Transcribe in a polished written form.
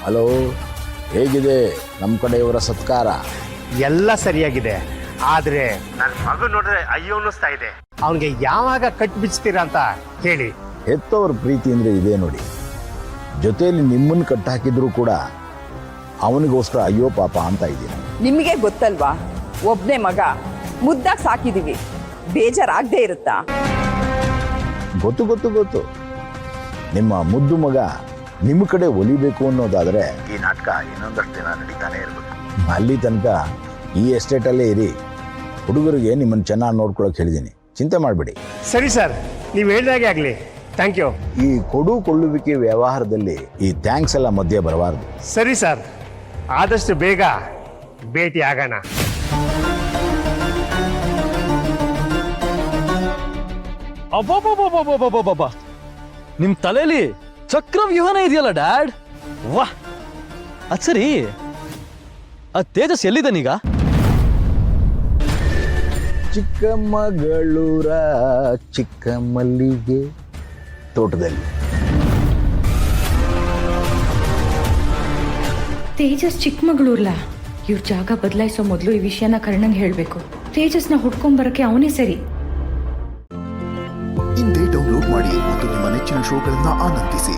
Hello, ಹೇಗಿದೆ ನಮ್ಮ ಕಡೆಯವರ ಸತ್ಕಾರ? ಎಲ್ಲ ಸರಿಯಾಗಿದೆ, ಆದ್ರೆ ನನ್ನ ಮಗು ನೋಡಿದ್ರೆ ಅಯ್ಯೋ ಅನ್ನಿಸ್ತಾ ಇದೆ. ಅವನಿಗೆ ಯಾವಾಗ ಕಟ್ ಬಿಚ್ತೀರಾ ಅಂತ ಹೇಳಿ. ಹೆತ್ತವ್ರ ಪ್ರೀತಿ ಅಂದರೆ ಇದೆ ನೋಡಿ. ಜೊತೆಯಲ್ಲಿ ನಿಮ್ಮನ್ನು ಕಟ್ಟಾಕಿದ್ರು ಕೂಡ ಅವನಿಗೋಸ್ಕರ ಅಯ್ಯೋ ಪಾಪ ಅಂತ ಇದ್ದೀನಿ. ನಿಮಗೆ ಗೊತ್ತಲ್ವಾ, ಒಬ್ಬನೇ ಮಗ ಮುದ್ದಾಗಿ ಸಾಕಿದೀವಿ, ಬೇಜಾರಾಗದೇ ಇರುತ್ತಾ? ಗೊತ್ತು ಗೊತ್ತು ಗೊತ್ತು. ನಿಮ್ಮ ಮುದ್ದು ಮಗ ನಿಮ್ಮ ಕಡೆ ಒಲಿಬೇಕು ಅನ್ನೋದಾದರೆ ಈ ನಾಟಕ ಇನ್ನೊಂದಷ್ಟು ದಿನ ನಡೀತಾನೆ ಇರಬೇಕು. ಅಲ್ಲಿ ತನಕ ಈ ಎಸ್ಟೇಟಲ್ಲೇ ಇರಿ. ಹುಡುಗರಿಗೆ ನಿಮ್ಮನ್ನು ಚೆನ್ನಾಗಿ ನೋಡ್ಕೊಳಕ್ಕೆ ಹೇಳಿದ್ದೀನಿ, ಚಿಂತೆ ಮಾಡಬೇಡಿ. ಸರಿ ಸರ್, ನೀವು ಹೇಳ್ದಾಗೆ ಆಗಲಿ. Thank you. ಈ ಕೊಡು ಕೊಳ್ಳುವಿಕೆ ವ್ಯವಹಾರದಲ್ಲಿ ಈ ಥ್ಯಾಂಕ್ಸ್ ಎಲ್ಲ ಮಧ್ಯೆ ಬರಬಾರ್ದು. ಸರಿ ಸರ್, ಆದಷ್ಟು ಬೇಗ ಭೇಟಿ ಆಗೋಣ. ಅಬ್ಬಬ್ಬಬ್ಬಬ್ಬಬ್ಬಬ್ಬಬ್ಬ, ನಿಮ್ ತಲೆಯಲ್ಲಿ ಚಕ್ರವ್ಯೂಹನೇ ಇದೆಯಲ್ಲ ಡ್ಯಾಡ್. ವಾಹ್, ಅದ್ ಸರಿ, ಅದ್ ತೇಜಸ್ ಎಲ್ಲಿದ್ದಾನೀಗ? ಚಿಕ್ಕಮಗಳೂರ ಚಿಕ್ಕ ಮಲ್ಲಿಗೆ ತೋಟದಲ್ಲಿ. ತೇಜಸ್ ಚಿಕ್ಕಮಗಳೂರ್ಲ? ಇವ್ರ ಜಾಗ ಬದಲಾಯಿಸೋ ಮೊದಲು ಈ ವಿಷಯನ ಕರ್ಣಂಗೆ ಹೇಳಬೇಕು. ತೇಜಸ್ನ ಹುಡ್ಕೊಂಬರಕ್ಕೆ ಅವನೇ ಸರಿ. ಇಂದೇ ಡೌನ್ಲೋಡ್ ಮಾಡಿ ಮತ್ತು ನಿಮ್ಮ ನೆಚ್ಚಿನ ಶೋಗಳನ್ನ ಆನಂದಿಸಿ.